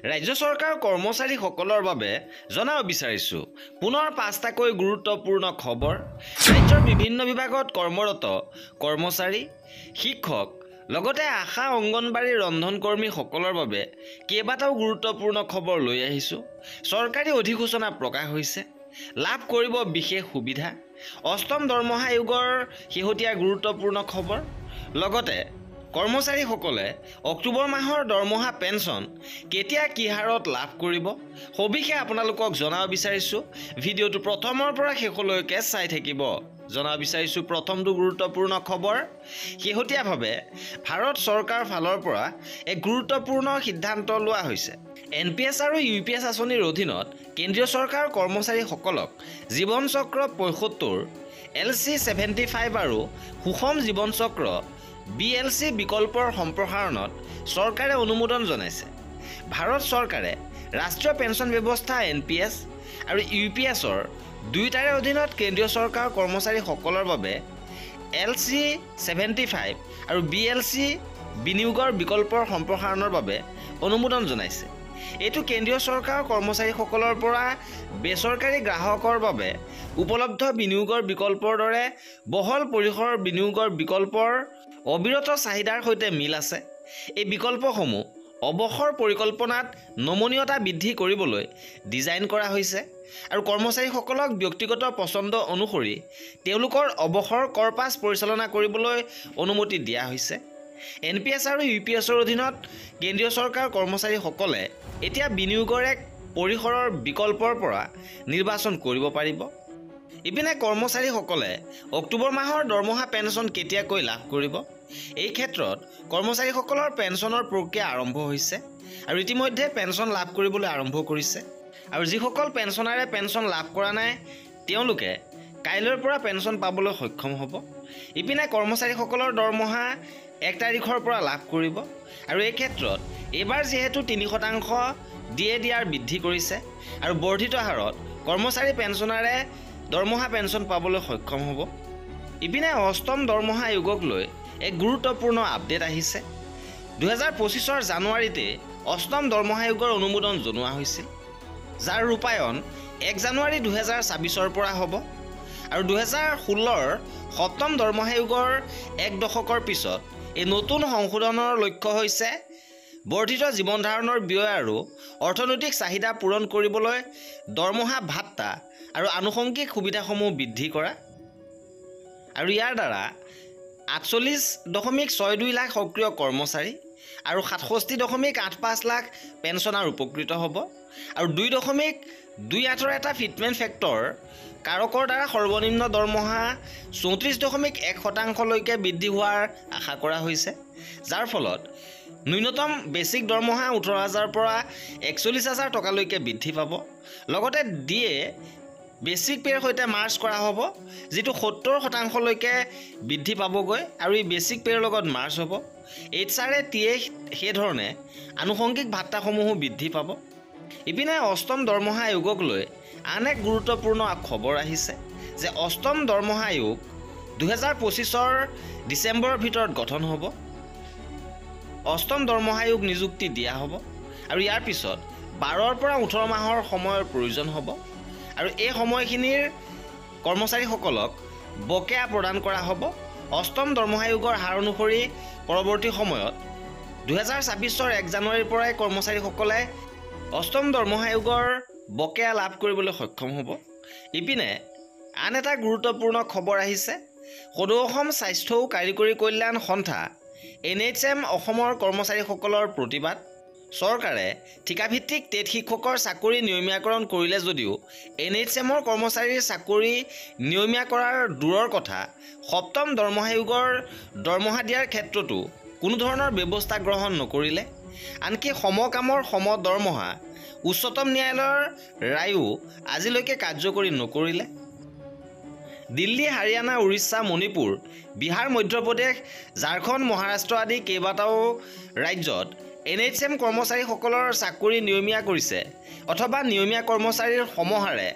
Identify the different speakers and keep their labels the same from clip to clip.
Speaker 1: ৰাজ্য চৰকাৰৰ কৰ্মচাৰীসকলৰ বাবে জনাব বিচাৰিছোঁ পুনৰ 5টাকৈ গুৰুত্বপূৰ্ণ খবৰ। ৰাজ্যৰ বিভিন্ন বিভাগত কৰ্মৰত কৰ্মচাৰী, শিক্ষক লগতে আশা অংগনবাড়ী ৰন্ধনকৰ্মীসকলৰ বাবে কেইবাটাও গুৰুত্বপূৰ্ণ খবৰ লৈ আহিছোঁ। চৰকাৰী অধিসূচনা প্ৰকাশ হৈছে, লাভ কৰিব বিশেষ সুবিধা। অষ্টম দৰমহা আয়োগৰ শেহতীয়া গুৰুত্বপূৰ্ণ খবৰ। লগতে কৰ্মচাৰীসকলে অক্টোবৰ মাহৰ দৰমহা পেঞ্চন কেতিয়া কি হাৰত লাভ কৰিব সবিশেষ আপোনালোকক জনাব বিচাৰিছোঁ। ভিডিঅ'টো প্ৰথমৰ পৰা শেষলৈকে চাই থাকিব। জনাব বিচাৰিছোঁ প্ৰথমটো গুৰুত্বপূৰ্ণ খবৰ। শেহতীয়াভাৱে ভাৰত চৰকাৰৰ ফালৰ পৰা এক গুৰুত্বপূৰ্ণ সিদ্ধান্ত লোৱা হৈছে। NPS আৰু UPS আঁচনিৰ অধীনত কেন্দ্ৰীয় চৰকাৰৰ কৰ্মচাৰীসকলক জীৱন চক্ৰ ৭৫, LC 75 আৰু সুষম জীৱন চক্ৰ BLC বিকল্পৰ সম্প্ৰসাৰণত চৰকাৰে অনুমোদন জনাইছে। ভাৰত চৰকাৰে ৰাষ্ট্ৰীয় পেঞ্চন ব্যৱস্থা NPS আৰু UPSৰ দুয়োটাৰে অধীনত কেন্দ্ৰীয় চৰকাৰৰ কৰ্মচাৰীসকলৰ বাবে LC 75 আৰু BLC বিনিয়োগৰ বিকল্পৰ সম্প্ৰসাৰণৰ বাবে অনুমোদন জনাইছে। এইটো কেন্দ্ৰীয় চৰকাৰৰ কৰ্মচাৰীসকলৰ পৰা বেচৰকাৰী গ্ৰাহকৰ বাবে উপলব্ধ বিনিয়োগৰ বিকল্পৰ দৰে বহল পৰিসৰৰ বিনিয়োগৰ বিকল্পৰ অবিৰত চাহিদাৰ সৈতে মিল আছে। এই বিকল্পসমূহ অৱসৰ পৰিকল্পনাত নমনীয়তা বৃদ্ধি কৰিবলৈ ডিজাইন কৰা হৈছে আৰু কৰ্মচাৰীসকলক ব্যক্তিগত পচন্দ অনুসৰি তেওঁলোকৰ অৱসৰ কৰপাছ পৰিচালনা কৰিবলৈ অনুমতি দিয়া হৈছে। NPS আৰু UPSৰ অধীনত কেন্দ্ৰীয় চৰকাৰৰ কৰ্মচাৰীসকলে এতিয়া বিনিয়োগৰ এক পৰিসৰৰ বিকল্পৰ পৰা নিৰ্বাচন কৰিব পাৰিব। ইপিনে কৰ্মচাৰীসকলে অক্টোবৰ মাহৰ দৰমহা পেঞ্চন কেতিয়াকৈ লাভ কৰিব? এই ক্ষেত্ৰত কৰ্মচাৰীসকলৰ পেঞ্চনৰ প্ৰক্ৰিয়া আৰম্ভ হৈছে আৰু ইতিমধ্যে পেঞ্চন লাভ কৰিবলৈ আৰম্ভ কৰিছে। আৰু যিসকল পেঞ্চনাৰে পেঞ্চন লাভ কৰা নাই তেওঁলোকে কাইলৈৰ পৰা পেঞ্চন পাবলৈ সক্ষম হ'ব। ইপিনে কৰ্মচাৰীসকলৰ দৰমহা 1 তাৰিখৰ পৰা লাভ কৰিব আৰু এই ক্ষেত্ৰত এইবাৰ যিহেতু 3% DAR বৃদ্ধি কৰিছে আৰু বৰ্ধিত হাৰত কৰ্মচাৰী পেঞ্চনাৰে দৰমহা পেঞ্চন পাবলৈ সক্ষম হ'ব। ইপিনে অষ্টম দৰমহা আয়োগক লৈ এক গুৰুত্বপূৰ্ণ আপডেট আহিছে। 2025 জানুৱাৰীতে অষ্টম দৰমহা আয়োগৰ অনুমোদন জনোৱা হৈছিল, যাৰ ৰূপায়ণ 1 জানুৱাৰী 2026ৰ পৰা হ'ব আৰু 2016ৰ সপ্তম দৰমহা আয়োগৰ 1 দশকৰ পিছত এই নতুন সংশোধনৰ লক্ষ্য হৈছে বৰ্ধিত জীৱন ধাৰণৰ ব্যয় আৰু অৰ্থনৈতিক চাহিদা পূৰণ কৰিবলৈ দৰমহা ভাত্তা আৰু আনুষংগিক সুবিধাসমূহ বৃদ্ধি কৰা। আৰু ইয়াৰ দ্বাৰা 48.62 লাখ সক্ৰিয় কৰ্মচাৰী আৰু 67.85 লাখ পেঞ্চনাৰ উপকৃত হ'ব আৰু 2.28ৰ এটা ফিটমেণ্ট ফেক্টৰ কাৰকৰ দ্বাৰা সৰ্বনিম্ন দৰমহা 34.1%লৈকে বৃদ্ধি হোৱাৰ আশা কৰা হৈছে, যাৰ ফলত ন্যূনতম বেচিক দৰমহা 18,000ৰ পৰা 41,000 টকালৈকে বৃদ্ধি পাব। লগতে DA বেচিক পে'ৰ সৈতে মাৰ্জ কৰা হ'ব, যিটো 70%লৈকে বৃদ্ধি পাবগৈ আৰু এই বেচিক পে'ৰ লগত মাৰ্জ হ'ব। HR TA সেইধৰণে আনুষংগিক ভাত্তাসমূহো বৃদ্ধি পাব। ইপিনে অষ্টম দৰমহা আয়োগক লৈ আন এক গুৰুত্বপূৰ্ণ খবৰ আহিছে যে অষ্টম দৰমহা আয়োগ 2025ৰ ডিচেম্বৰৰ ভিতৰত গঠন হ'ব। অষ্টম দৰমহা আয়োগ নিযুক্তি দিয়া হ'ব আৰু ইয়াৰ পিছত 12ৰ পৰা 18 মাহৰ সময়ৰ প্ৰয়োজন হ'ব আৰু এই সময়খিনিৰ কৰ্মচাৰীসকলক বকেয়া প্ৰদান কৰা হ'ব। অষ্টম দৰমহা আয়োগৰ হাৰ অনুসৰি পৰৱৰ্তী সময়ত 2026ৰ 1 জানুৱাৰীৰ পৰাই কৰ্মচাৰীসকলে অষ্টম দৰমহা আয়োগৰ বকেয়া লাভ কৰিবলৈ সক্ষম হ'ব। ইপিনে আন এটা গুৰুত্বপূৰ্ণ খবৰ আহিছে। সদৌ অসম স্বাস্থ্য ও কাৰিকৰী কল্যাণ সন্থা NHM অসমৰ কৰ্মচাৰীসকলৰ প্ৰতিবাদ। চৰকাৰে ঠিকাভিত্তিক টেট শিক্ষকৰ চাকৰি নিয়মীয়াকৰণ কৰিলে যদিও NHMৰ কৰ্মচাৰীৰ চাকৰি নিয়মীয়া কৰাৰ দূৰৰ কথা, সপ্তম দৰমহা আয়োগৰ দৰমহা দিয়াৰ ক্ষেত্ৰতো কোনো ধৰণৰ ব্যৱস্থা গ্ৰহণ নকৰিলে। আনকি সমকামৰ সম দৰমহা উচ্চতম ন্যায়ালয়ৰ ৰায়ো আজিলৈকে কাৰ্যকৰী নকৰিলে। দিল্লী, হাৰিয়ানা, উৰিষ্যা, মণিপুৰ, বিহাৰ, মধ্যপ্ৰদেশ, ঝাৰখণ্ড, মহাৰাষ্ট্ৰ আদি কেইবাটাও ৰাজ্যত NHM কৰ্মচাৰীসকলৰ চাকৰি নিয়মীয়া কৰিছে অথবা নিয়মীয়া কৰ্মচাৰীৰ সমহাৰে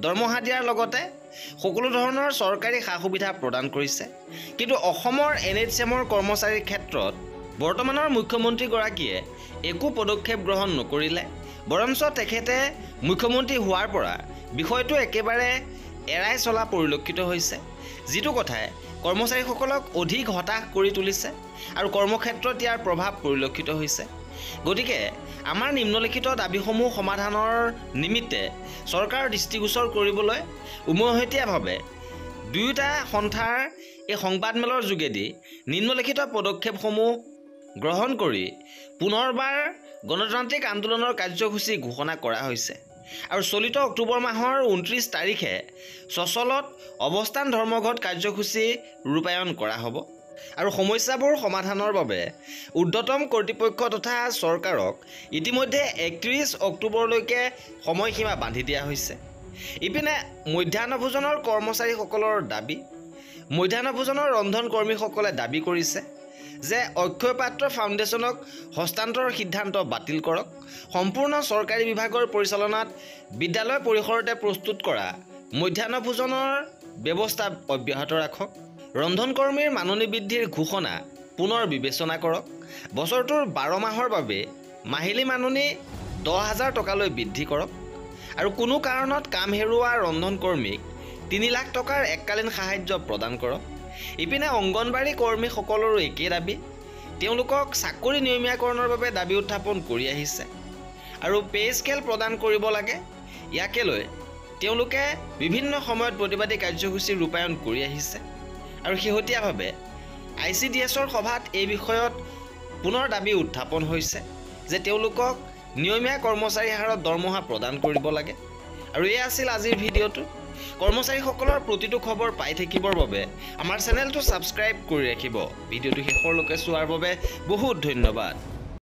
Speaker 1: দৰমহা দিয়াৰ লগতে সকলো ধৰণৰ চৰকাৰী সা সুবিধা প্ৰদান কৰিছে। কিন্তু অসমৰ NHMৰ কৰ্মচাৰীৰ ক্ষেত্ৰত বৰ্তমানৰ মুখ্যমন্ত্ৰীগৰাকীয়ে একো পদক্ষেপ গ্ৰহণ নকৰিলে, বৰঞ্চ তেখেতে মুখ্যমন্ত্ৰী হোৱাৰ পৰা বিষয়টো একেবাৰে এৰাই চলা পৰিলক্ষিত হৈছে, যিটো কথাই কৰ্মচাৰীসকলক অধিক হতাশ কৰি তুলিছে আৰু কৰ্মক্ষেত্ৰত ইয়াৰ প্ৰভাৱ পৰিলক্ষিত হৈছে। গতিকে আমাৰ নিম্নলিখিত দাবীসমূহ সমাধানৰ নিমিত্তে চৰকাৰৰ দৃষ্টিগোচৰ কৰিবলৈ উমৈহতীয়াভাৱে দুয়োটা সন্থাৰ এই সংবাদমেলৰ যোগেদি নিম্নলিখিত পদক্ষেপসমূহ গ্ৰহণ কৰি পুনৰবাৰ গণতান্ত্ৰিক আন্দোলনৰ কাৰ্যসূচী ঘোষণা কৰা হৈছে আৰু চলিত অক্টোবৰ মাহৰ 29 তাৰিখে চচলত অৱস্থান ধৰ্মঘট কাৰ্যসূচী ৰূপায়ণ কৰা হ'ব আৰু সমস্যাবোৰ সমাধানৰ বাবে ঊৰ্ধ্বতম কৰ্তৃপক্ষ তথা চৰকাৰক ইতিমধ্যে 31 অক্টোবৰলৈকে সময়সীমা বান্ধি দিয়া হৈছে। ইপিনে মধ্যাহ্নভোজনৰ কৰ্মচাৰীসকলৰ দাবী, মধ্যাহ্নভোজনৰ ৰন্ধন কৰ্মীসকলে দাবী কৰিছে যে অক্ষয় পাত্ৰ ফাউণ্ডেশ্যনক হস্তান্তৰৰ সিদ্ধান্ত বাতিল কৰক, সম্পূৰ্ণ চৰকাৰী বিভাগৰ পৰিচালনাত বিদ্যালয় পৰিসৰতে প্ৰস্তুত কৰা মধ্যাহ্নভোজনৰ ব্যৱস্থা অব্যাহত ৰাখক, ৰন্ধন কৰ্মীৰ মাননি বৃদ্ধিৰ ঘোষণা পুনৰ বিবেচনা কৰক, বছৰটোৰ 12 মাহৰ বাবে মাহিলী মাননি 10,000 টকালৈ বৃদ্ধি কৰক আৰু কোনো কাৰণত কাম হেৰুওৱা ৰন্ধন কৰ্মীক 3 লাখ টকাৰ এককালীন সাহায্য প্ৰদান কৰক। ইপিনে অংগনবাড়ী কৰ্মীসকলৰো একেই দাবী, তেওঁলোকক চাকৰি নিয়মীয়াকৰণৰ বাবে দাবী উত্থাপন কৰি আহিছে আৰু পে স্কেল প্ৰদান কৰিব লাগে। ইয়াকে লৈ তেওঁলোকে বিভিন্ন সময়ত প্ৰতিবাদী কাৰ্যসূচী ৰূপায়ণ কৰি আহিছে আৰু শেহতীয়াভাৱে ICDSৰ সভাত এই বিষয়ত পুনৰ দাবী উত্থাপন হৈছে যে তেওঁলোকক নিয়মীয়া কৰ্মচাৰী হাৰত দৰমহা প্ৰদান কৰিব লাগে। আৰু এই আছিল আজিৰ ভিডিঅ'টো। কৰ্মচাৰীসকলৰ প্ৰতিটো খবৰ পাই থাকিবৰ বাবে আমাৰ চেনেলটো ছাবস্ক্ৰাইব কৰি ৰাখিব। ভিডিঅ'টো শেষৰলৈকে চোৱাৰ বাবে বহুত ধন্যবাদ।